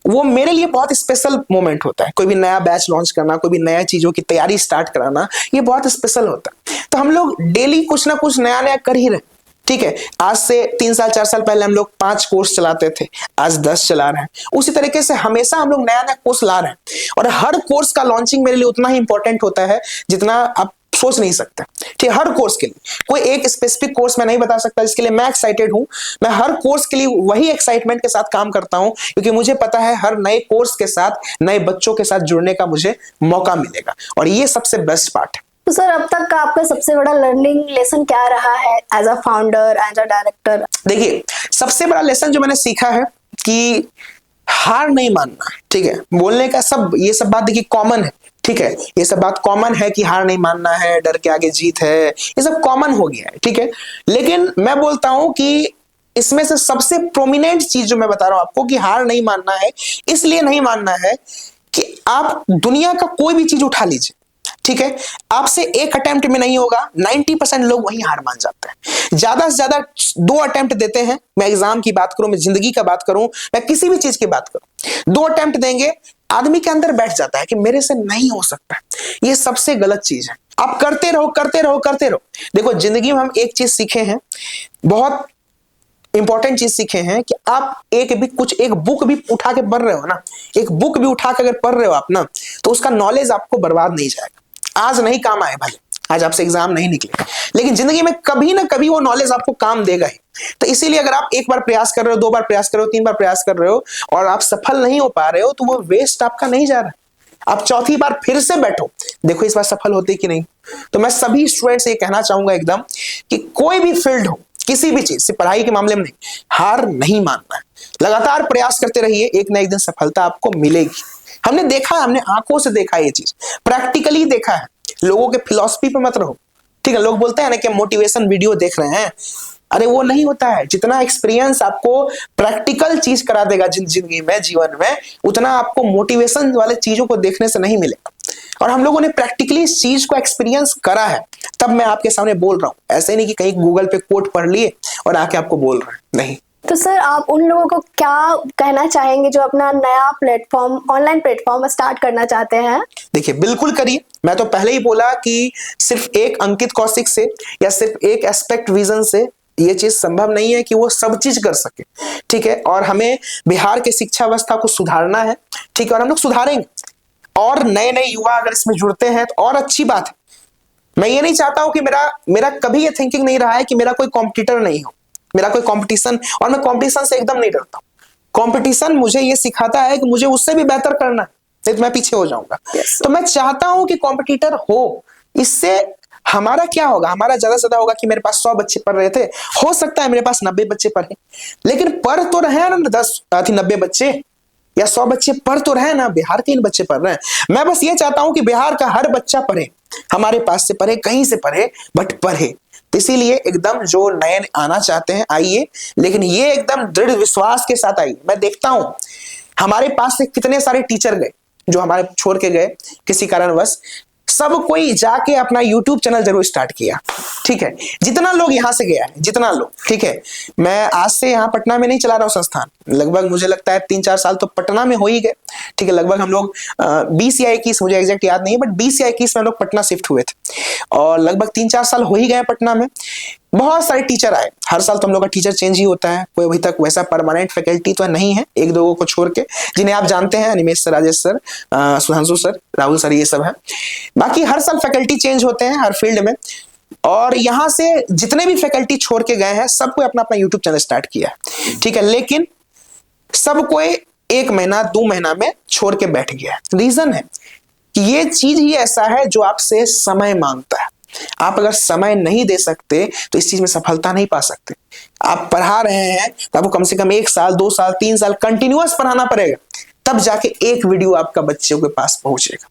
वो मेरे लिए बहुत स्पेशल मोमेंट होता है। कोई भी नया बैच लॉन्च करना, कोई भी नया चीजों की तैयारी स्टार्ट कराना, ये बहुत स्पेशल होता है। तो हम लोग डेली कुछ ना कुछ नया नया कर ही रहे। ठीक है, आज से 3 साल 4 साल पहले हम लोग 5 कोर्स चलाते थे, आज 10 चला रहे हैं। उसी तरीके से हमेशा हम लोग नया नया कोर्स ला रहे हैं और हर कोर्स का लॉन्चिंग मेरे लिए उतना ही इंपॉर्टेंट होता है जितना आप सोच नहीं सकते। ठीक है, हर कोर्स के लिए कोई एक स्पेसिफिक कोर्स मैं नहीं बता सकता जिसके लिए मैं एक्साइटेड हूं। मैं हर कोर्स के लिए वही एक्साइटमेंट के साथ काम करता हूं, क्योंकि मुझे पता है हर नए कोर्स के साथ नए बच्चों के साथ जुड़ने का मुझे मौका मिलेगा और ये सबसे बेस्ट पार्ट है। तो सर अब तक का आपका सबसे बड़ा लर्निंग लेसन क्या रहा है as a founder, as a director? देखिए, सबसे बड़ा लेसन जो मैंने सीखा है कि हार नहीं मानना। ठीक है, बोलने का सब ये सब बात देखिए कॉमन है। ठीक ठीक है, ये सब बात कॉमन है कि हार नहीं मानना है, डर के आगे जीत है, ये सब कॉमन हो गया है, ठीक है। लेकिन मैं बोलता हूं कि इसमें से सबसे प्रोमिनेंट चीज जो मैं बता रहा हूं आपको कि हार नहीं मानना है, इसलिए नहीं मानना है कि आप दुनिया का कोई भी चीज उठा लीजिए, ठीक है, आपसे एक अटेम्प्ट में नहीं होगा, 90% लोग वहीं हार मान जाते हैं। ज्यादा से ज्यादा 2 अटेम्प्ट देते हैं, मैं एग्जाम की बात करूं, मैं जिंदगी का बात करूं, मैं किसी भी चीज की बात करूं, 2 अटेम्प्ट देंगे, आदमी के अंदर बैठ जाता है कि मेरे से नहीं हो सकता। ये सबसे गलत चीज है। आप करते रहो करते रहो करते रहो। देखो, जिंदगी में हम एक चीज सीखे हैं, बहुत इंपॉर्टेंट चीज सीखे हैं कि आप एक बुक भी उठा के पढ़ रहे हो ना, एक बुक भी उठा के अगर पढ़ रहे हो आप ना, तो उसका नॉलेज आपको बर्बाद नहीं जाएगा। आज नहीं काम आए भले, आज आपसे एग्जाम नहीं निकले, लेकिन जिंदगी में कभी ना कभी वो नॉलेज आपको काम देगा ही। तो इसीलिए अगर आप एक बार प्रयास कर रहे हो, 2 बार प्रयास कर रहे हो, 3 बार प्रयास कर रहे हो और आप सफल नहीं हो पा रहे हो, तो वो वेस्ट आपका नहीं जा रहा। आप चौथी बार फिर से बैठो, देखो इस बार सफल होते कि नहीं। तो मैं सभी स्टूडेंट्स से ये कहना चाहूंगा एकदम कि कोई भी फील्ड हो, किसी भी चीज, सिर्फ पढ़ाई के मामले में नहीं, हार नहीं मानना है। लगातार प्रयास करते रहिए, एक ना एक दिन सफलता आपको मिलेगी। हमने देखा है, हमने आंखों से देखा है, ये चीज प्रैक्टिकली देखा है। लोगों के फिलॉसफी पे मत रहो, ठीक है। लोग बोलते हैं ना कि मोटिवेशन वीडियो देख रहे हैं, अरे वो नहीं होता है। जितना एक्सपीरियंस आपको प्रैक्टिकल चीज करा देगा जिंदगी में, जीवन में, उतना आपको मोटिवेशन वाले चीजों को देखने से नहीं मिलेगा। और हम लोगों ने प्रैक्टिकली इस चीज को एक्सपीरियंस करा है, तब मैं आपके सामने बोल रहा हूं। ऐसे नहीं कि कहीं गूगल पे कोट पढ़ लिए और आके आपको बोल रहे हैं, नहीं। तो सर, आप उन लोगों को क्या कहना चाहेंगे जो अपना नया प्लेटफॉर्म, ऑनलाइन प्लेटफॉर्म स्टार्ट करना चाहते हैं? देखिए, बिल्कुल करिए। मैं तो पहले ही बोला कि सिर्फ एक अंकित कौशिक से या सिर्फ एक एस्पेक्ट विजन से ये चीज संभव नहीं है कि वो सब चीज कर सके, ठीक है। और हमें बिहार के शिक्षा व्यवस्था को सुधारना है, ठीक है, और हम लोग सुधारेंगे। और नए नए युवा अगर इसमें जुड़ते हैं तो और अच्छी बात है। मैं ये नहीं चाहता हूं कि मेरा कभी ये थिंकिंग नहीं रहा है कि मेरा कोई कॉम्पिटिटर नहीं हो, मेरा कोई कंपटीशन, और मैं कंपटीशन से एकदम नहीं डरता। कंपटीशन मुझे ये सिखाता है कि मुझे उससे भी बेहतर करना है, नहीं तो मैं पीछे हो जाऊंगा। तो मैं चाहता हूं कि कंपटीटर हो। इससे हमारा क्या होगा, हमारा ज्यादा से ज्यादा होगा कि मेरे पास 100 बच्चे पढ़ रहे थे, हो सकता है मेरे पास 90 बच्चे पढ़े, लेकिन पढ़ तो रहे ना 90 बच्चे या 100 बच्चे पढ़ तो रहे ना, बिहार के इन बच्चे पढ़ रहे हैं। मैं बस ये चाहता हूं कि बिहार का हर बच्चा पढ़े, हमारे पास से पढ़े, कहीं से पढ़े, बट पढ़े। इसीलिए एकदम जो नए आना चाहते हैं आइए, लेकिन ये एकदम दृढ़ विश्वास के साथ आइए। मैं देखता हूं हमारे पास से कितने सारे टीचर गए जो हमारे छोड़ के गए किसी कारणवश, सब कोई जाके अपना YouTube चैनल जरूर स्टार्ट किया, ठीक है। जितना लोग यहाँ से गया है, जितना लोग, ठीक है। मैं आज से यहाँ पटना में नहीं चला रहा हूँ संस्थान, लगभग मुझे लगता है 3-4 साल तो पटना में हो ही गए, ठीक है। लगभग हम लोग 20 या 21, मुझे एग्जैक्ट याद नहीं है, बट 20 या 21 में हम लोग पटना शिफ्ट हुए थे और लगभग 3-4 साल हो ही गए पटना में। बहुत सारे टीचर आए, हर साल तो हम लोग का टीचर चेंज ही होता है, कोई अभी तक वैसा परमानेंट फैकल्टी तो नहीं है, 1-2 को छोड़ के, जिन्हें आप जानते हैं, Animesh sir, Rajesh sir, Sudhanshu sir, Rahul sir, ये सब है। बाकी हर साल फैकल्टी चेंज होते हैं हर फील्ड में, और यहां से जितने भी फैकल्टी छोड़ के गए हैं सबको अपना अपना यूट्यूब चैनल स्टार्ट किया, ठीक है। लेकिन सबको 1 महीना 2 महीना में छोड़ के बैठ गया। रीजन है कि ये चीज ही ऐसा है जो आपसे समय मांगता है। आप अगर समय नहीं दे सकते तो इस चीज में सफलता नहीं पा सकते। आप पढ़ा रहे हैं तो आपको कम से कम 1 साल, 2 साल, 3 साल कंटिन्यूअस पढ़ाना पड़ेगा, तब जाके एक वीडियो आपका बच्चों के पास पहुंचेगा।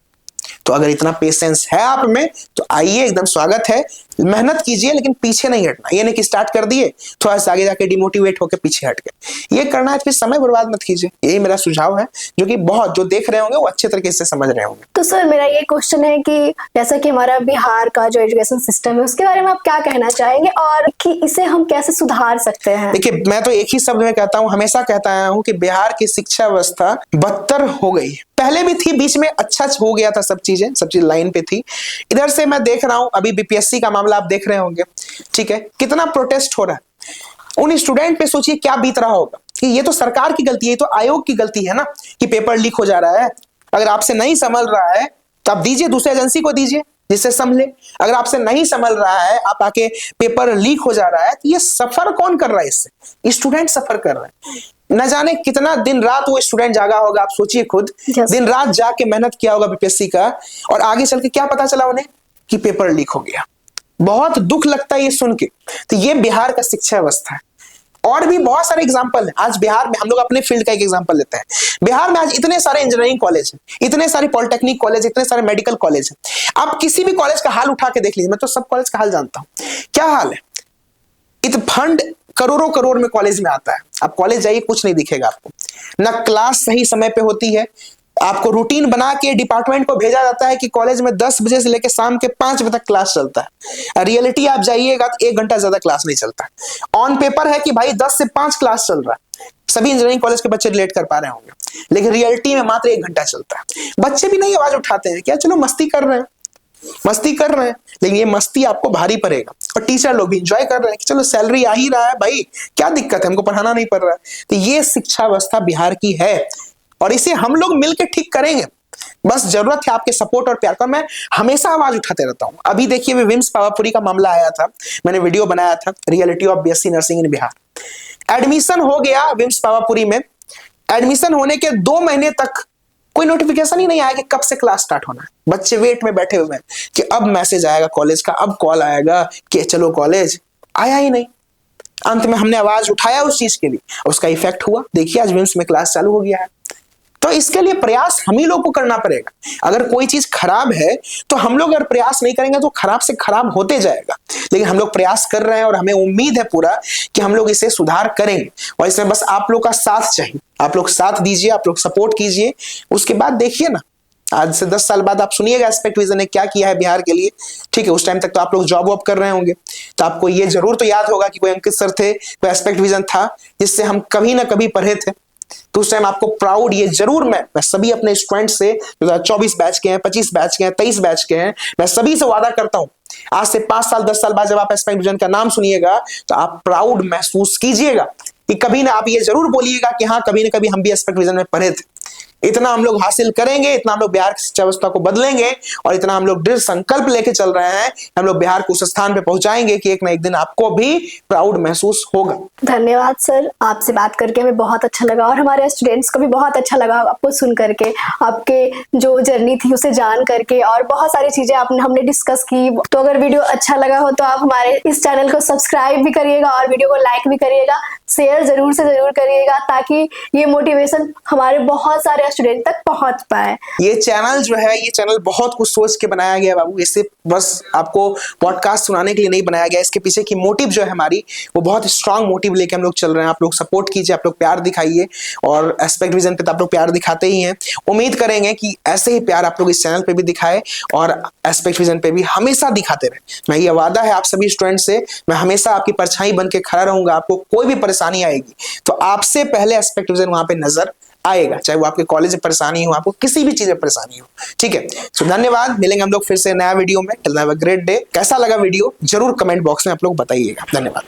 तो अगर इतना पेशेंस है आप में तो आइए, एकदम स्वागत है, मेहनत कीजिए, लेकिन पीछे नहीं हटना। ये नहीं कि स्टार्ट कर दिए, थोड़ा सा आगे जाके डिमोटिवेट होकर पीछे हट गए, ये करना है फिर समय बर्बाद मत कीजिए। यही मेरा सुझाव है, जो कि बहुत जो देख रहे होंगे वो अच्छे तरीके से समझ रहे होंगे। तो सर, मेरा ये क्वेश्चन है कि जैसा कि हमारा बिहार का जो एजुकेशन सिस्टम है, उसके बारे में आप क्या कहना चाहेंगे और कि इसे हम कैसे सुधार सकते हैं? देखिए, मैं तो एक ही शब्द में कहता हूँ, हमेशा कहता आया हूँ कि बिहार की शिक्षा व्यवस्था बदतर हो गई। पहले भी थी, बीच में अच्छा हो गया था, सब चीज लाइन पे थी। इधर से मैं देख रहा हूं, अभी बीपीएससी का मामला आप देख रहे होंगे, ठीक है, कितना प्रोटेस्ट हो रहा है। उन स्टूडेंट पे सोचिए क्या बीत रहा होगा कि ये तो सरकार की गलती है, ये तो आयोग की गलती है ना कि पेपर लीक हो जा रहा है। अगर आपसे नहीं संभल रहा है तो आप दीजिए, दूसरी एजेंसी को दीजिए जिससे संभले। अगर आपसे नहीं संभल रहा है, आप आके पेपर लीक हो जा रहा है, तो ये सफर कौन कर रहा है? इससे स्टूडेंट सफर कर रहे हैं। न जाने कितना दिन रात वो स्टूडेंट जागा होगा, आप सोचिए खुद, दिन रात जाके मेहनत किया होगा बीपीएससी का, और आगे चल के क्या पता चला उन्हें कि पेपर लीक हो गया। बहुत दुख लगता है ये सुन के। तो ये बिहार का शिक्षा व्यवस्था है। और भी बहुत सारे एग्जाम्पल हैं। आज बिहार में हम लोग अपने फील्ड का एक एग्जाम्पल लेते हैं। बिहार में आज इतने सारे इंजीनियरिंग कॉलेज हैं, इतने सारे पॉलिटेक्निक कॉलेज, इतने सारे मेडिकल कॉलेज हैं। आप किसी भी कॉलेज का हाल उठा के देख लीजिए, मैं तो सब कॉलेज का हाल जानता हूं, क्या हाल है। फंड करोड़ों करोड़ में कॉलेज में आता है, आप कॉलेज जाइए कुछ नहीं दिखेगा आपको, ना क्लास सही समय पे होती है, आपको रूटीन बना के डिपार्टमेंट को भेजा जाता है कि कॉलेज में 10 बजे से लेकर शाम के 5 बजे तक क्लास चलता है। रियलिटी आप जाइएगा तो 1 घंटा ज्यादा क्लास नहीं चलता। ऑन पेपर है कि भाई 10 से 5 क्लास चल रहा है, सभी इंजीनियरिंग कॉलेज के बच्चे रिलेट कर पा रहे होंगे, लेकिन रियलिटी में मात्र 1 घंटा चलता है। बच्चे भी नहीं आवाज उठाते हैं, क्या चलो मस्ती कर रहे हैं, लेकिन ये मस्ती आपको भारी पड़ेगा। और टीचर लोग भी इंजॉय कर रहे हैं कि चलो सैलरी आ ही रहा है भाई, क्या दिक्कत है, हमको पढ़ाना नहीं पड़ रहा है। तो ये शिक्षा व्यवस्था बिहार की है और इसे हम लोग मिलकर ठीक करेंगे। बस जरूरत है आपके सपोर्ट और प्यार का। मैं हमेशा आवाज उठाते रहता हूं। अभी देखिए विम्स पावापुरी का मामला आया था, मैंने वीडियो बनाया था, reality of BSc nursing in Bihar. Admission हो गया विम्स पावापुरी में, एडमिशन होने के 2 महीने तक कोई नोटिफिकेशन ही नहीं आया कि कब से क्लास स्टार्ट होना है। बच्चे वेट में बैठे हुए हैं कि अब मैसेज आएगा कॉलेज का, अब कॉल आएगा कि चलो कॉलेज, आया ही नहीं। अंत में हमने आवाज उठाया उस चीज के लिए, उसका इफेक्ट हुआ। देखिए आज विम्स में क्लास चालू हो गया है। तो इसके लिए प्रयास हम ही लोग को करना पड़ेगा। अगर कोई चीज खराब है तो हम लोग अगर प्रयास नहीं करेंगे तो खराब से खराब होते जाएगा, लेकिन हम लोग प्रयास कर रहे हैं और हमें उम्मीद है पूरा कि हम लोग इसे सुधार करेंगे। और इसमें बस आप लोग का साथ चाहिए, आप लोग साथ दीजिए, आप लोग सपोर्ट कीजिए। उसके बाद देखिए ना, आज से 10 साल बाद आप सुनिएगा एस्पेक्ट विजन ने क्या किया है बिहार के लिए। ठीक है, उस टाइम तक तो आप लोग जॉब वॉब कर रहे होंगे, तो आपको ये जरूर तो याद होगा कि कोई अंकित सर थे, कोई एस्पेक्ट विजन था जिससे हम कभी ना कभी पढ़े थे। तो उस टाइम आपको प्राउड, ये जरूर मैं सभी अपने स्टूडेंट से 2024 बैच के हैं, 25 बैच के हैं, 23 बैच के हैं, मैं सभी से वादा करता हूं आज से 5 साल 10 साल बाद जब आप एस्पेक्ट विजन का नाम सुनिएगा तो आप प्राउड महसूस कीजिएगा कि कभी ना आप ये जरूर बोलिएगा कि हाँ कभी ना कभी हम भी एस्पेक्ट विजन में पढ़े थे। इतना हम लोग हासिल करेंगे, इतना हम लोग बिहार की शिक्षा व्यवस्था को बदलेंगे और इतना हम लोग दृढ़ संकल्प लेके चल रहे हैं, हम लोग बिहार को उस स्थान पे पहुंचाएंगे कि एक ना एक दिन आपको भी प्राउड महसूस होगा। धन्यवाद सर, आपसे बात करके हमें बहुत अच्छा लगा और हमारे स्टूडेंट्स को भी बहुत अच्छा लगा आपको सुन करके, आपके जो जर्नी थी उसे जान करके, और बहुत सारी चीजें हमने डिस्कस की। तो अगर वीडियो अच्छा लगा हो तो आप हमारे इस चैनल को सब्सक्राइब भी करिएगा और वीडियो को लाइक भी करिएगा, शेयर जरूर से जरूर करिएगा, ताकि ये मोटिवेशन हमारे बहुत सारे स्टूडेंट तक पहुंच पाए। ये चैनल जो है, ये चैनल बहुत कुछ सोच के बनाया गया बाबू। इसे बस आपको पॉडकास्ट सुनाने के लिए नहीं बनाया गया। इसके पीछे की मोटिव जो है हमारी, वो बहुत स्ट्रांग मोटिव लेके हम लोग चल रहे हैं। आप लोग सपोर्ट कीजिए, आप लोग प्यार दिखाइए, और एस्पेक्ट विजन पे तो आप लोग प्यार दिखाते ही हैं। उम्मीद करेंगे कि ऐसे ही प्यार आप लोग इस चैनल पे भी दिखाए और एस्पेक्ट विजन पे भी हमेशा दिखाते रहे। मैं ये वादा है आप सभी स्टूडेंट से, मैं हमेशा आपकी परछाई बन के खड़ा रहूंगा। आपको कोई भी परेशानी आएगी तो आपसे पहले एस्पेक्ट विजन वहां पे नजर आएगा, चाहे वो आपके कॉलेज में परेशानी हो, आपको किसी भी चीज में परेशानी हो। ठीक है, तो धन्यवाद, मिलेंगे हम लोग फिर से नया वीडियो में। Have a great day. कैसा लगा वीडियो जरूर कमेंट बॉक्स में आप लोग बताइएगा। धन्यवाद।